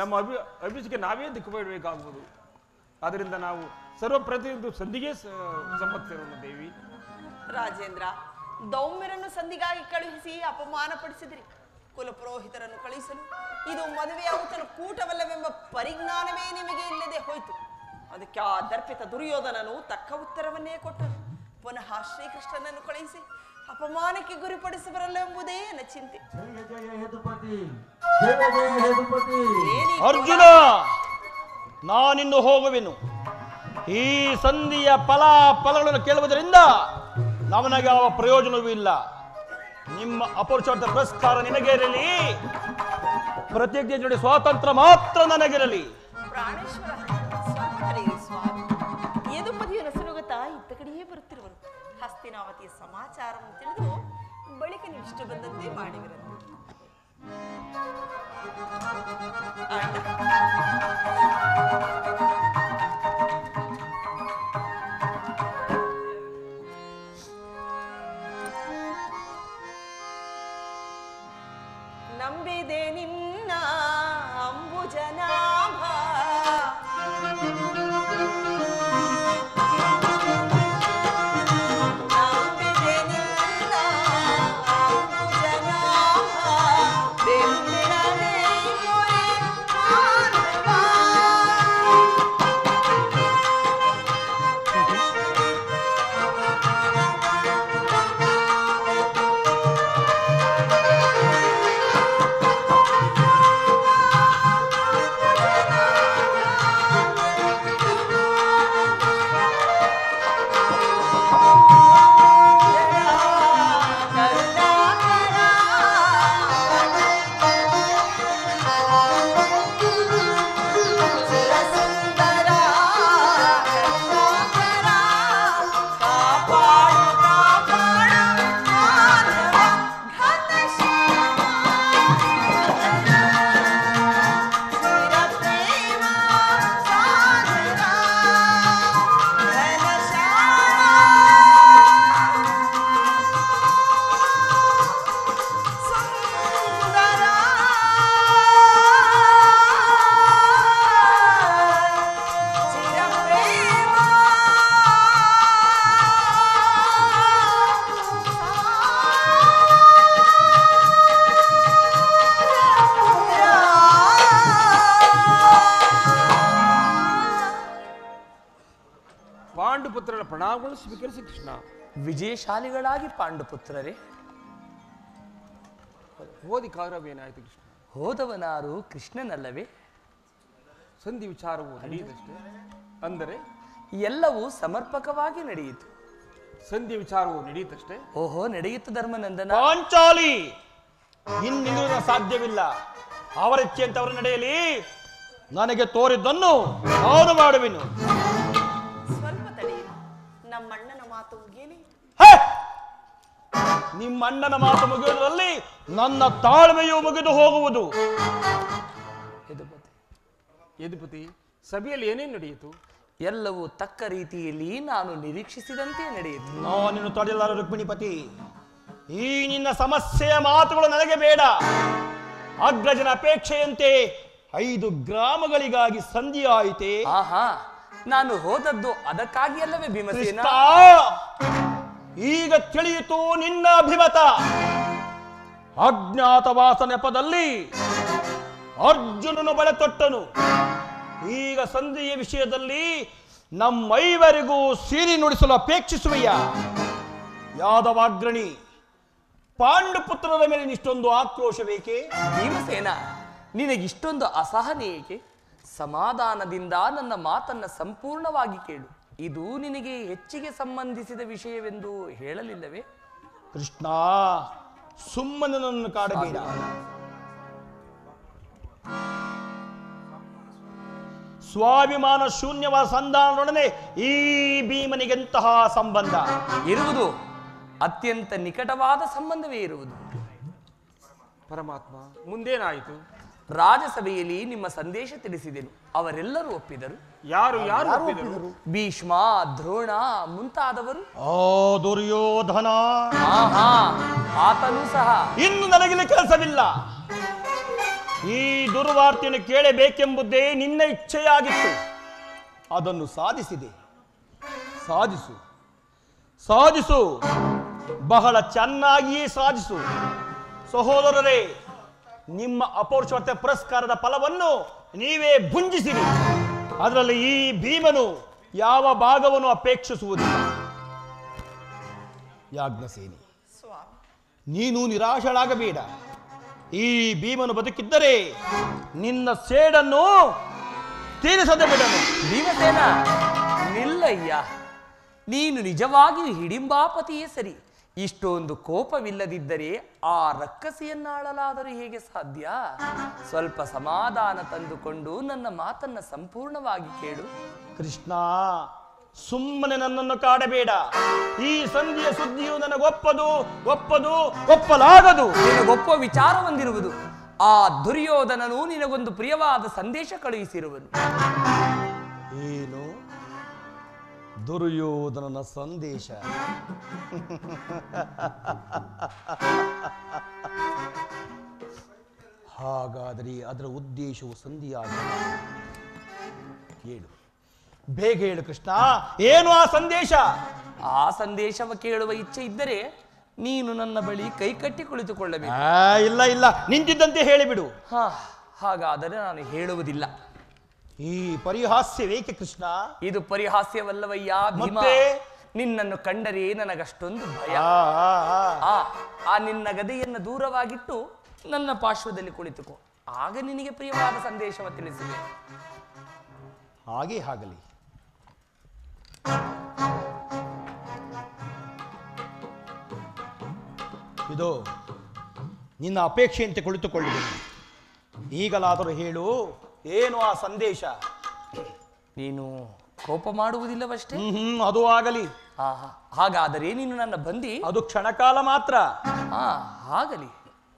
ನಮ್ಮ ಅಭಿಷೇಕ ನಾವೇ ದಿಕ್ಕುಬೇಡಬೇಕಾಗುವುದು. ಆದ್ದರಿಂದ ನಾವು ಸರ್ವಪ್ರತಿಯೊಂದು ಸಂಧಿಗೆ ಸಮ್ಮತಿರೋಣ ದೇವಿ. ರಾಜೇಂದ್ರ, ದೌಮ್ಯರನ್ನು ಸಂಧಿಗಾಗಿ ಕಳುಹಿಸಿ ಅಪಮಾನ ಪಡಿಸಿದಿರಿ. ಕುಲಪುರೋಹಿತರನ್ನು ಕಳುಹಿಸಲು ಇದು ಮದುವೆಯ ಔತಣ ಕೂಟವಲ್ಲವೆಂಬ ಪರಿಜ್ಞಾನವೇ ನಿಮಗೆ ಇಲ್ಲದೆ ಹೋಯಿತು. ಅದಕ್ಕೆ ಆ ದರ್ಪಿತ ದುರ್ಯೋಧನನು ತಕ್ಕ ಉತ್ತರವನ್ನೇ ಕೊಟ್ಟನು. ಪುನಃ ಶ್ರೀಕೃಷ್ಣನನ್ನು ಕಳುಹಿಸಿ ಅಪಮಾನಕ್ಕೆ ಗುರಿಪಡಿಸಬರಲ್ಲ ಎಂಬುದೇ ನನ್ನ ಚಿಂತೆ. ಅರ್ಜುನ, ನಾನಿನ್ನು ಹೋಗುವೆನು. ಈ ಸಂಧಿಯ ಫಲಗಳನ್ನು ಕೇಳುವುದರಿಂದ ನಮನಗೆ ಯಾವ ಪ್ರಯೋಜನವೂ ಇಲ್ಲ. ನಿಮ್ಮ ಅಪೌರುಷಾರ್ಥ ಪುರಸ್ಕಾರ ನಿನಗಿರಲಿ, ಪ್ರತಿಜ್ಞೆ ಜೋಡಿ ಸ್ವಾತಂತ್ರ್ಯ ಮಾತ್ರ ನನಗಿರಲಿ. ಪ್ರಾಣೇಶ್ವರ ಸ್ವಾತಂತ್ರ್ಯ ಸ್ವಾಮಿ. ಯದುಪತಿಯನ್ನು ಸುನುಗುತ್ತಾ ಇತ್ತ ಕಡೆಯೇ ಬರುತ್ತಿರುವರು. ಹಸ್ತಿನಾವತಿಯ ಸಮಾಚಾರವನ್ನು ತಿಳಿದು ಬಳಿಕ ನೀವಿಷ್ಟು ಬಂದಂತೆ ಮಾಡಿವಿರಂತೆ. ನಂಬಿದೆ ನಿನ್ನ ಅಂಬುಜನಾಭ, ನಂಬಿದೆ ನಿನ್ನ ಅಂಬುಜನಾಭ, ಬೆಂಬಿಡನೆ ಮೊರೆ ಕಾಣುವ. ನನ್ನ ಪ್ರಣಾಮಗಳು ಸ್ವೀಕರಿಸಿ ಕೃಷ್ಣ. ವಿಜಯಶಾಲಿಗಳಾಗಿ ಪಾಂಡುಪುತ್ರರೇ. ಓದಿ ಕಾರ್ಯವೇನಾಯಿತು ಕೃಷ್ಣ? ಹೋದವನಾರು ಕೃಷ್ಣನಲ್ಲವೇ? ಸಂಧಿ ವಿಚಾರವು ನಡೆಯಿತಷ್ಟೇ. ಅಂದರೆ ಎಲ್ಲವೂ ಸಮರ್ಪಕವಾಗಿ ನಡೆಯಿತು. ಸಂಧಿ ವಿಚಾರವು ನಡೆಯಿತಷ್ಟೇ. ಓಹೋ, ನಡೆಯಿತು ಧರ್ಮನಂದನ. ಪಾಂಚಾಲಿ, ಇನ್ನಿನ್ನು ಸಾಧ್ಯವಿಲ್ಲ. ಅವರ ಇಚ್ಛೆಯಂತೆ ಅವರು ನಡೆಯಲಿ. ನನಗೆ ತೋರಿದ್ದನ್ನು ನಾನು ಮಾಡುವೆನು. ಸ್ವಲ್ಪ ತಡೆಯಿರಿ, ನಮ್ಮಣ್ಣನ ಮಾತು ಮುಗಿಯಲಿ. ನಿಮ್ಮ ಅಣ್ಣನ ಮಾತು ಮುಗಿಯುವುದರಲ್ಲಿ ನನ್ನ ತಾಳ್ಮೆಯು ಮುಗಿದು ಹೋಗುವುದು. ಯದುಪತಿ, ಸಭೆಯಲ್ಲಿ ಏನೇನು ನಡೆಯಿತು? ಎಲ್ಲವೂ ತಕ್ಕ ರೀತಿಯಲ್ಲಿ ನಾನು ನಿರೀಕ್ಷಿಸಿದಂತೆ ನಡೆಯಿತು. ನಾನಿನ್ನು ತಡೆಯಲಾರ ರುಕ್ಮಿಣಿಪತಿ. ಈ ನಿನ್ನ ಸಮಸ್ಯೆಯ ಮಾತುಗಳು ನನಗೆ ಬೇಡ. ಅಗ್ರಜನ ಅಪೇಕ್ಷೆಯಂತೆ 5 ಗ್ರಾಮಗಳಿಗಾಗಿ ಸಂಧಿ ಆಯಿತೆ. ಆಹಾ, ನಾನು ಹೋದದ್ದು ಅದಕ್ಕಾಗಿ ಅಲ್ಲವೇ ಭೀಮಸೇನ? ಈಗ ತಿಳಿಯಿತು ನಿನ್ನ ಅಭಿಮತ. ಅಜ್ಞಾತವಾಸ ನೆಪದಲ್ಲಿ ಅರ್ಜುನನು ಬಳೆ ತೊಟ್ಟನು. ಈಗ ಸಂಧಿಯ ವಿಷಯದಲ್ಲಿ ನಮ್ಮೈವರಿಗೂ ಸೀರಿ ನುಡಿಸಲು ಅಪೇಕ್ಷಿಸುವೆಯ? ಯಾದವಾಗ್ರಣಿ ಪಾಂಡುಪುತ್ರರ ಮೇಲೆ ಇಷ್ಟೊಂದು ಆಕ್ರೋಶ ಬೇಕೆ? ಭೀಮಸೇನ, ನಿನಗಿಷ್ಟೊಂದು ಅಸಹನೆ ಏಕೆ? ಸಮಾಧಾನದಿಂದ ನನ್ನ ಮಾತನ್ನ ಸಂಪೂರ್ಣವಾಗಿ ಕೇಳು. ಇದು ನಿನಗೆ ಹೆಚ್ಚಿಗೆ ಸಂಬಂಧಿಸಿದ ವಿಷಯವೆಂದು ಹೇಳಲಿಲ್ಲವೇ? ಕೃಷ್ಣ, ಸುಮ್ಮನೆ ನನ್ನನ್ನು ಕಾಡಬೇಡ. ಸ್ವಾಭಿಮಾನ ಶೂನ್ಯವಾದ ಸಂಧಾನದೊಡನೆ ಈ ಭೀಮನಿಗೆಂತಹ ಸಂಬಂಧ ಇರುವುದು? ಅತ್ಯಂತ ನಿಕಟವಾದ ಸಂಬಂಧವೇ ಇರುವುದು. ಪರಮಾತ್ಮ, ಮುಂದೇನಾಯಿತು? ರಾಜಸಭೆಯಲ್ಲಿ ನಿಮ್ಮ ಸಂದೇಶ ತಿಳಿಸಿದೆನು. ಅವರೆಲ್ಲರೂ ಒಪ್ಪಿದರು. ಯಾರು ಯಾರು ಒಪ್ಪಿದರು? ಭೀಷ್ಮ, ದ್ರೋಣ ಮುಂತಾದವರು. ಓ ದುರ್ಯೋಧನ, ಆಹಾ, ಆತನೂ ಸಹ. ಇನ್ನು ನನಗಿಲ್ಲಿ ಕೆಲಸವಿಲ್ಲ. ಈ ದುರ್ವಾರ್ತೆಯನ್ನು ಕೇಳಬೇಕೆಂಬುದೇ ನಿನ್ನ ಇಚ್ಛೆಯಾಗಿತ್ತು. ಅದನ್ನು ಸಾಧಿಸಿದೆ. ಸಾಧಿಸು, ಸಾಧಿಸು, ಬಹಳ ಚೆನ್ನಾಗಿಯೇ ಸಾಧಿಸು. ಸಹೋದರರೇ, ನಿಮ್ಮ ಅಪೌರುಷವತೆ ಪುರಸ್ಕಾರದ ಫಲವನ್ನು ನೀವೇ ಭುಂಜಿಸಿರಿ. ಅದರಲ್ಲಿ ಈ ಭೀಮನು ಯಾವ ಭಾಗವನ್ನು ಅಪೇಕ್ಷಿಸುವುದಿಲ್ಲ. ಯಾಜ್ಞಸೇನಿ, ಸ್ವಾಮಿ, ನೀನು ನಿರಾಶಳಾಗಬೇಡ. ಈ ಭೀಮನು ಬದುಕಿದ್ದರೆ ನಿನ್ನ ಸೇಡನ್ನು ತೀರಿಸದೆ ಬಿಡನು. ಭೀಮಸೇನ, ನಿಲ್ಲಯ್ಯ. ನೀನು ನಿಜವಾಗಿಯೂ ಹಿಡಿಂಬಾಪತಿಯೇ ಸರಿ. ಇಷ್ಟೊಂದು ಕೋಪವಿಲ್ಲದಿದ್ದರೆ ಆ ರಕ್ಕಸಿಯನ್ನಾಳಲಾದರೂ ಹೇಗೆ ಸಾಧ್ಯ? ಸ್ವಲ್ಪ ಸಮಾಧಾನ ತಂದುಕೊಂಡು ನನ್ನ ಮಾತನ್ನ ಸಂಪೂರ್ಣವಾಗಿ ಕೇಳು. ಕೃಷ್ಣ, ಸುಮ್ಮನೆ ನನ್ನನ್ನು ಕಾಡಬೇಡ. ಈ ಸಂಧಿಯ ಸುದ್ದಿಯು ಒಪ್ಪಲಾಗದು. ನಿನಗೊಪ್ಪ ವಿಚಾರ ಹೊಂದಿರುವುದು. ಆ ದುರ್ಯೋಧನನು ನಿನಗೊಂದು ಪ್ರಿಯವಾದ ಸಂದೇಶ ಕಳುಹಿಸಿರುವನು. ಏನು? ದುರ್ಯೋಧನನ ಸಂದೇಶ? ಹಾಗಾದರೆ ಅದರ ಉದ್ದೇಶವು ಸಂಧಿಯಾಗ? ಹೇಳು, ಬೇಗ ಹೇಳು ಕೃಷ್ಣ. ಏನು ಆ ಸಂದೇಶ? ಆ ಸಂದೇಶವ ಕೇಳುವ ಇಚ್ಛೆ ಇದ್ದರೆ ನೀನು ನನ್ನ ಬಳಿ ಕೈಕಟ್ಟಿ ಕುಳಿತುಕೊಳ್ಳಬೇಕು. ಇಲ್ಲ ಇಲ್ಲ, ನಿಂತಿದ್ದಂತೆ ಹೇಳಿಬಿಡು. ಹಾಗಾದರೆ ನಾನು ಹೇಳುವುದಿಲ್ಲ. ಈ ಪರಿಹಾಸ್ಯವೇಕೆ ಕೃಷ್ಣ? ಇದು ಪರಿಹಾಸ್ಯವಲ್ಲವಯ್ಯ ಭೀಮ. ಮತ್ತೆ? ನಿನ್ನನ್ನು ಕಂಡರೆ ನನಗಷ್ಟೊಂದು ಭಯ. ಆ ನಿನ್ನ ಗದೆಯನ್ನು ದೂರವಾಗಿಟ್ಟು ನನ್ನ ಪಾರ್ಶ್ವದಲ್ಲಿ ಕುಳಿತುಕೋ. ಆಗ ನಿನಗೆ ಪ್ರಿಯವಾದ ಸಂದೇಶವ ತಿಳಿಸಿದೆ. ಹಾಗೆ ಆಗಲಿ. ಇದು ನಿನ್ನ ಅಪೇಕ್ಷೆಯಂತೆ ಕುಳಿತುಕೊಳ್ಳುವೆ. ಈಗಲಾದರೂ ಹೇಳು, ಏನು ಆ ಸಂದೇಶ? ನೀನು ಕೋಪ ಮಾಡುವುದಿಲ್ಲವಷ್ಟೇ? ಅದು ಆಗಲಿ. ಹಾಗಾದರೆ ನೀನು ನನ್ನ ಬಂದಿ? ಅದು ಕ್ಷಣಕಾಲ ಮಾತ್ರ. ಆಗಲಿ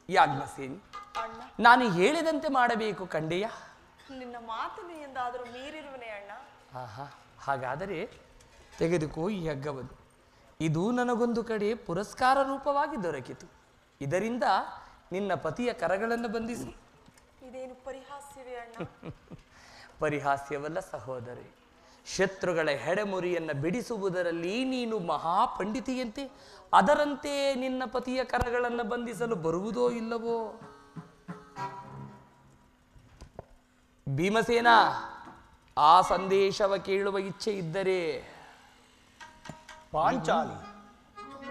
ಯಾಜ್ಞಸೇನಿ, ಅಣ್ಣ, ನಾನು ಹೇಳಿದಂತೆ ಮಾಡಬೇಕು ಕಂಡೆಯ. ನಿನ್ನ ಮಾತನ್ನು ಎಂದಾದರೂ ಮೀರಿರುವನೇ ಅಣ್ಣ. ಹಾಗಾದರೆ ತೆಗೆದುಕೋ ಈ ಹಗ್ಗವನ್ನು. ಇದು ನನಗೊಂದು ಕಡೆ ಪುರಸ್ಕಾರ ರೂಪವಾಗಿ ದೊರಕಿತು. ಇದರಿಂದ ನಿನ್ನ ಪತಿಯ ಕರಗಳನ್ನು ಬಂಧಿಸಿ. ಇದೇನು ಪರಿಹಾಸ್ಯವೇ ಅಣ್ಣ? ಪರಿಹಾಸ್ಯವಲ್ಲ ಸಹೋದರಿ. ಶತ್ರುಗಳ ಹೆಡೆಮುರಿಯನ್ನು ಬಿಡಿಸುವುದರಲ್ಲಿ ನೀನು ಮಹಾಪಂಡಿತಿಯಂತೆ. ಅದರಂತೆ ನಿನ್ನ ಪತಿಯ ಕರಗಳನ್ನು ಬಂಧಿಸಲು ಬರುವುದೋ ಇಲ್ಲವೋ? ಭೀಮಸೇನ, ಆ ಸಂದೇಶವ ಕೇಳುವ ಇಚ್ಛೆ ಇದ್ದರೆ ಪಾಂಚಾಲಿ,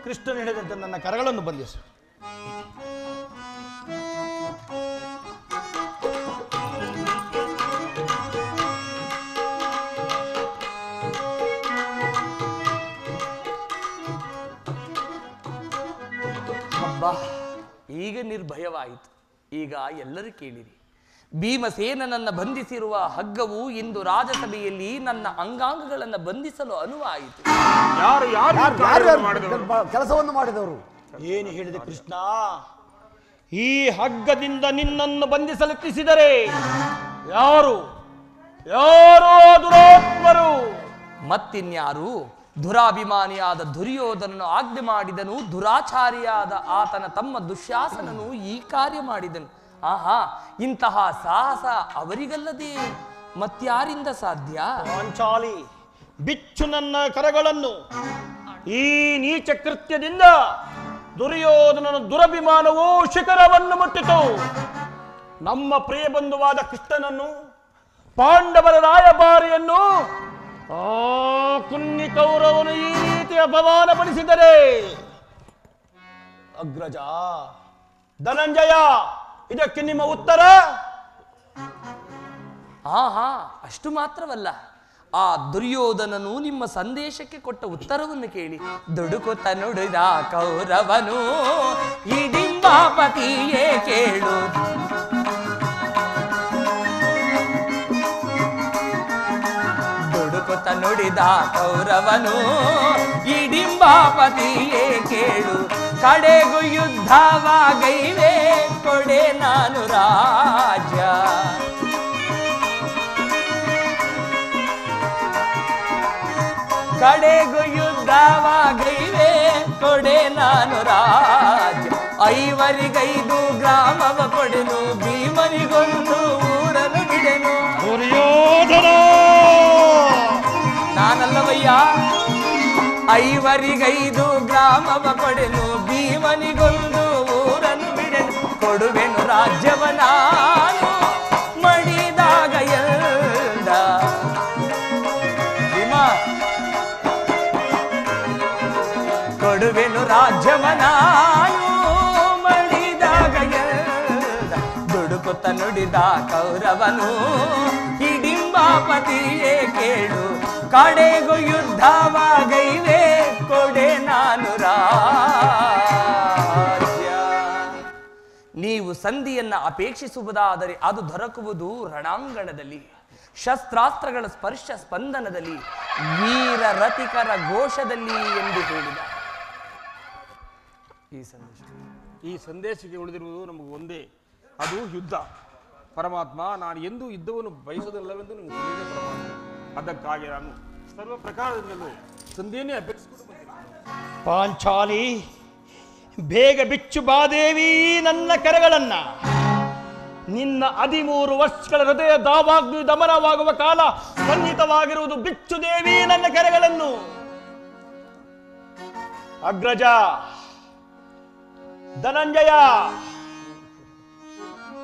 ಕೃಷ್ಣನು ಹೇಳಿದಂತೆ ನನ್ನ ಕರಗಳನ್ನು ಬಂಧಿಸು. ಅಬ್ಬಾ, ಈಗ ನಿರ್ಭಯವಾಯಿತು. ಈಗ ಎಲ್ಲರೂ ಕೇಳಿರಿ, ಭೀಮಸೇನನನ್ನ ಬಂಧಿಸಿರುವ ಹಗ್ಗವು ಇಂದು ರಾಜಸಭೆಯಲ್ಲಿ ನನ್ನ ಅಂಗಾಂಗಗಳನ್ನು ಬಂಧಿಸಲು ಅನುವಾಯಿತು. ಯಾರು ಯಾರು ಈ ಕಾರ್ಯವನ್ನು ಮಾಡಿದವರು? ಕೆಲಸವನ್ನು ಮಾಡಿದವರು ಏನು ಹೇಳಿದೆ ಕೃಷ್ಣ? ಈ ಹಗ್ಗದಿಂದ ನಿನ್ನನ್ನು ಬಂಧಿಸಲೆತ್ತಿಸಿದರೆ ಯಾರು? ಯಾರು ದುರಾತ್ಮರು? ಮತ್ತಿನ್ಯಾರು? ದುರಾಭಿಮಾನಿಯಾದ ದುರ್ಯೋಧನನು ಆಜ್ಞೆ ಮಾಡಿದನು, ದುರಾಚಾರಿಯಾದ ಆತನ ತಮ್ಮ ದುಶ್ಯಾಸನನು ಈ ಕಾರ್ಯ ಮಾಡಿದನು. ಆಹಾ, ಇಂತಹ ಸಾಹಸ ಅವರಿಗಲ್ಲದೆ ಮತ್ಯಾರಿಂದ ಸಾಧ್ಯ? ಪಾಂಚಾಲಿ, ಬಿಚ್ಚು ನನ್ನ ಕರಗಳನ್ನು. ಈ ನೀಚ ಕೃತ್ಯದಿಂದ ದುರ್ಯೋಧನನ ದುರಭಿಮಾನವು ಶಿಖರವನ್ನು ಮುಟ್ಟಿತು. ನಮ್ಮ ಪ್ರಿಯ ಬಂಧುವಾದ ಕೃಷ್ಣನನ್ನು, ಪಾಂಡವರ ರಾಯಭಾರಿಯನ್ನು ಆ ಕುನ್ನಿ ಕೌರವನು ಈ ರೀತಿ ಅಪಮಾನಪಡಿಸಿದರೆ ಅಗ್ರಜ, ಧನಂಜಯ, ಇದಕ್ಕೆ ನಿಮ್ಮ ಉತ್ತರ? ಆಹಾ, ಅಷ್ಟು ಮಾತ್ರವಲ್ಲ, ಆ ದುರ್ಯೋಧನನು ನಿಮ್ಮ ಸಂದೇಶಕ್ಕೆ ಕೊಟ್ಟ ಉತ್ತರವನ್ನು ಕೇಳಿ. ದುಡುಕುತ್ತ ನುಡಿದ ಕೌರವನು ಹಿಡಿಂಬಾಪತಿಯೇ ಕೇಳು. ದುಡುಕುತ್ತ ನುಡಿದ ಕೌರವನು ಹಿಡಿಂಬಾಪತಿಯೇ ಕೇಳು. ಕಡೆಗೂ ಯುದ್ಧವಾಗೈವೆ ಕೊಡೆ ನಾನು ರಾಜ. ಕಡೆಗೂ ಯುದ್ಧವಾಗೈವೆ ಕೊಡೆ ನಾನು ರಾಜ. 5 ಗ್ರಾಮವ ಕೊಡೆನು, ಭೀಮನಿಗೊಂದು ಊರನ್ನು ಬಿಡೆನು. ದುರ್ಯೋಧನ, ನಾನಲ್ಲವಯ್ಯ. 5 ಗ್ರಾಮವ ಕೊಡೆನು, ಭೀಮನಿಗೊಂದು ಊರನ್ನು ಬಿಡೆನು. ಕೊಡುವೆನು ರಾಜ್ಯವ ನಾನು ಮಡಿದಾಗ ಎಂದ. ಭೀಮ, ಕೊಡುವೆನು ರಾಜ್ಯವ ನಾನು ಮಡಿದಾಗ ಎಂದ. ದುಡುಕುತ್ತ ನುಡಿದ ಕೌರವನು ಹಿಡಿಂಬಾಪತಿಯೇ ಕೇಳು. ಕಡೆಗೂ ಯುದ್ಧವಾಗೈವೆ ಕೊಡೆ ನಾನು ರಾಜ್ಯ. ನೀವು ಸಂಧಿಯನ್ನ ಅಪೇಕ್ಷಿಸುವುದಾದರೆ ಅದು ದೊರಕುವುದು ರಣಾಂಗಣದಲ್ಲಿ, ಶಸ್ತ್ರಾಸ್ತ್ರಗಳ ಸ್ಪರ್ಶ ಸ್ಪಂದನದಲ್ಲಿ, ವೀರ ರತಿಕರ ಘೋಷದಲ್ಲಿ ಎಂದು ಹೇಳಿದ. ಈ ಸಂದೇಶಕ್ಕೆ ಉಳಿದಿರುವುದು ನಮಗೆ ಒಂದೇ, ಅದು ಯುದ್ಧ. ಪರಮಾತ್ಮ, ನಾನು ಎಂದೂ ಯುದ್ಧವನ್ನು ಬಯಸೋದಿಲ್ಲವೆಂದು ನಿಮಗೆ ತಿಳಿದಿದೆ ಪರಮಾತ್ಮ. ಅದಕ್ಕಾಗಿ ನಾನು ಸರ್ವ ಪ್ರಕಾರದಿಂದಲೂ ಸಂಧಿಯನ್ನೇ ಅಪೇಕ್ಷಿಸಿಕೊಂಡು ಬಂದಿದ್ದೇನೆ. ಪಾಂಚಾಲಿ, ಬೇಗ ಬಿಚ್ಚು ಬಾದೇವಿ ನನ್ನ ಕರಗಳನ್ನ. ನಿನ್ನ 13 ವರ್ಷಗಳ ಹೃದಯ ದಾವಾಗ್ನಿ ದಮನವಾಗುವ ಕಾಲ ಸನ್ನಿಹಿತವಾಗಿರುವುದು. ಬಿಚ್ಚು ದೇವಿ ನನ್ನ ಕರಗಳನ್ನು. ಅಗ್ರಜ, ಧನಂಜಯ,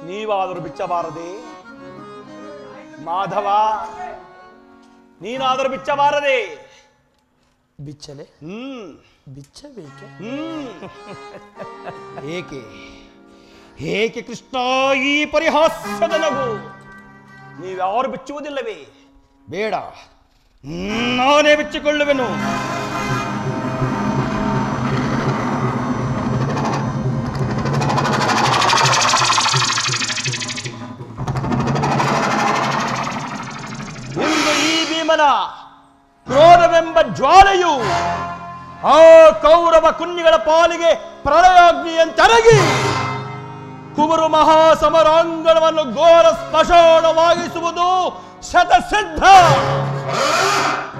ನೀವಾದರೂ ಬಿಚ್ಚಬಾರದೆ? ಮಾಧವ, ನೀನಾದರೂ ಬಿಚ್ಚಬಾರದೆ? ಬಿಚ್ಚಲೆ? ಬಿಚ್ಚಬೇಕೆ? ಏಕೆ ಏಕೆ ಕೃಷ್ಣ ಈ ಪರಿಹಾಸ್ಯದ ನಗು? ನೀವ್ಯಾರು ಬಿಚ್ಚುವುದಿಲ್ಲವೇ? ಬೇಡ, ನಾನೇ ಬಿಚ್ಚಿಕೊಳ್ಳುವೆನು. ಇಂದು ಈ ಭೀಮನ ಕ್ರೋಧವೆಂಬ ಜ್ವಾಲೆಯು ಆ ಕೌರವ ಕುನ್ನಿಗಳ ಪಾಲಿಗೆ ಪ್ರಳಯಾಗ್ನಿಯಂತರಗಿ ಕುಮರು ಮಹಾಸಮರಾಂಗಣವನ್ನು ಘೋರ ಸ್ಮಶಾನವಾಗಿಸುವುದು ಶತಸಿದ್ಧ.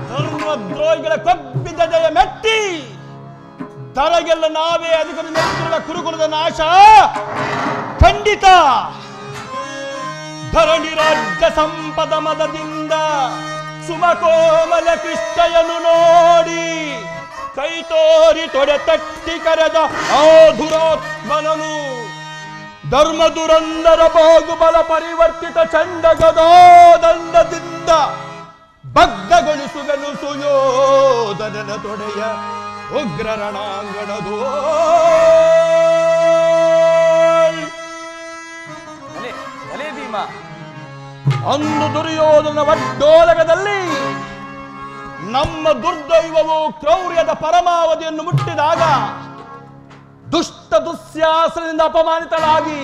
ಧರ್ಮದ್ರೋಹಿಗಳ ಕೊಬ್ಬಿದ ಜಯ ಮೆಟ್ಟಿ ತರಗೆಲ್ಲ ನಾವೇ ಅಧಿಕಾರ ನೆಲೆಸಿರುವ ಕುರುಕುಲದ ನಾಶ ಖಂಡಿತ. ಧರಣಿ ರಾಜ್ಯ ಸಂಪದ ಮದದಿಂದ ಸುಮಕೋಮಲ ಕೃಷ್ಣಯನು ನೋಡಿ ಕೈತೋರಿ ತೊಡೆ ತಟ್ಟಿ ಕರೆದ ಆ ದುರಾತ್ಮನನು ಧರ್ಮ ದುರಂದರ ಬಾಗುಬಲ ಪರಿವರ್ತಿತ ಚಂಡ ಗದಾದಂಡದಿಂದ ಭಗ್ನಗೊಳಿಸುವೆನು ಸುಯೋಧನನ ತೊಡೆಯ ಉಗ್ರ ರಣಾಂಗಣದೋ. ಭಲೆ ಭೀಮ. ಅಂದು ದುರ್ಯೋಧನ ಒಡ್ಡೋಲಗದಲ್ಲಿ ನಮ್ಮ ದುರ್ದೈವವು ಕ್ರೌರ್ಯದ ಪರಮಾವಧಿಯನ್ನು ಮುಟ್ಟಿದಾಗ ದುಷ್ಟ ದುಶ್ಯಾಸನದಿಂದ ಅಪಮಾನಿತಳಾಗಿ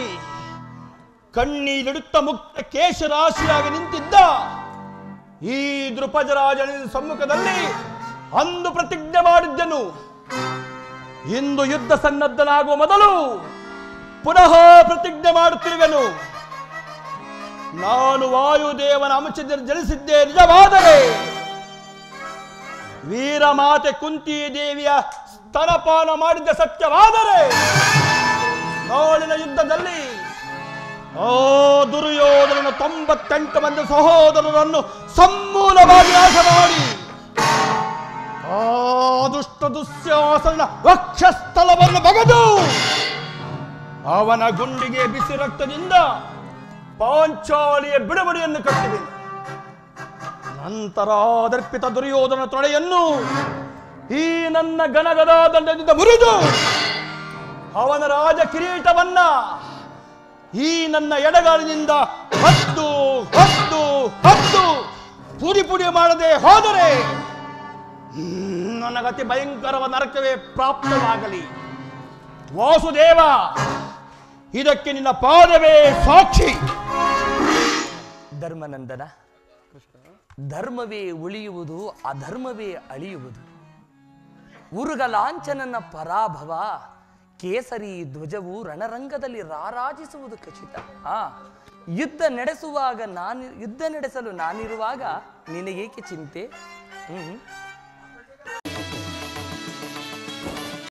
ಕಣ್ಣೀರಿಡುತ್ತ ಮುಕ್ತ ಕೇಶರಾಶಿಯಾಗಿ ನಿಂತಿದ್ದ ಈ ದೃಪಜರಾಜನ ಸಮ್ಮುಖದಲ್ಲಿ ಅಂದು ಪ್ರತಿಜ್ಞೆ ಮಾಡಿದ್ದೆನು. ಇಂದು ಯುದ್ಧ ಸನ್ನದ್ಧನಾಗುವ ಮೊದಲು ಪುನಃ ಪ್ರತಿಜ್ಞೆ ಮಾಡುತ್ತಿರುವೆನು. ನಾನು ವಾಯುದೇವನ ಅಂಶದಲ್ಲಿ ಜನಿಸಿದ್ದೆ ನಿಜವಾದರೆ ವೀರಮಾತೆ ಕುಂತಿ ದೇವಿಯ ಸ್ತನಪಾನ ಮಾಡಿದ್ದ ಸತ್ಯವಾದರೆ ನಾಳಿನ ಯುದ್ಧದಲ್ಲಿ ಆ ದುರ್ಯೋಧನನ 98 ಮಂದಿ ಸಹೋದರರನ್ನು ಸಮೂಲವಾಗಿ ನಾಶ ಮಾಡಿ ಆ ದುಷ್ಟ ದುಶ್ಯಾಸನ ವಕ್ಷಸ್ಥಲವನ್ನು ಬಗೆದು ಅವನ ಗುಂಡಿಗೆ ಬಿಸಿ ರಕ್ತದಿಂದ ಪಾಂಚಾಲಿಯ ಬಿಡುಗಡೆಯನ್ನು ಕಟ್ಟಿದೆ. ನಂತರ ದರ್ಪಿತ ದುರ್ಯೋಧನ ತೊಡೆಯನ್ನು ಈ ನನ್ನ ಗಣಗದಾದಂಡದಿಂದ ಮುರಿದು ಅವನ ರಾಜ ಕಿರೀಟವನ್ನ ಈ ನನ್ನ ಎಡಗಾಲಿನಿಂದ ಹತ್ತು ಹತ್ತು ಹತ್ತು ಪುಡಿ ಪುಡಿ ಮಾಡದೆ ಹೋದರೆ ನನಗತಿ ಭಯಂಕರವಾದ ನರಕವೇ ಪ್ರಾಪ್ತವಾಗಲಿ. ವಾಸುದೇವ, ಇದಕ್ಕೆ ನಿನ್ನ ಪಾದವೇ ಸಾಕ್ಷಿ. ಧರ್ಮನಂದನ, ಧರ್ಮವೇ ಉಳಿಯುವುದು, ಅಧರ್ಮವೇ ಅಳಿಯುವುದು. ಉರುಗಲಾಂಛನನ ಪರಾಭವ, ಕೇಸರಿ ಧ್ವಜವು ರಣರಂಗದಲ್ಲಿ ರಾರಾಜಿಸುವುದು ಖಚಿತ. ಯುದ್ಧ ನಡೆಸಲು ನಾನಿರುವಾಗ ನಿನಗೇಕೆ ಚಿಂತೆ?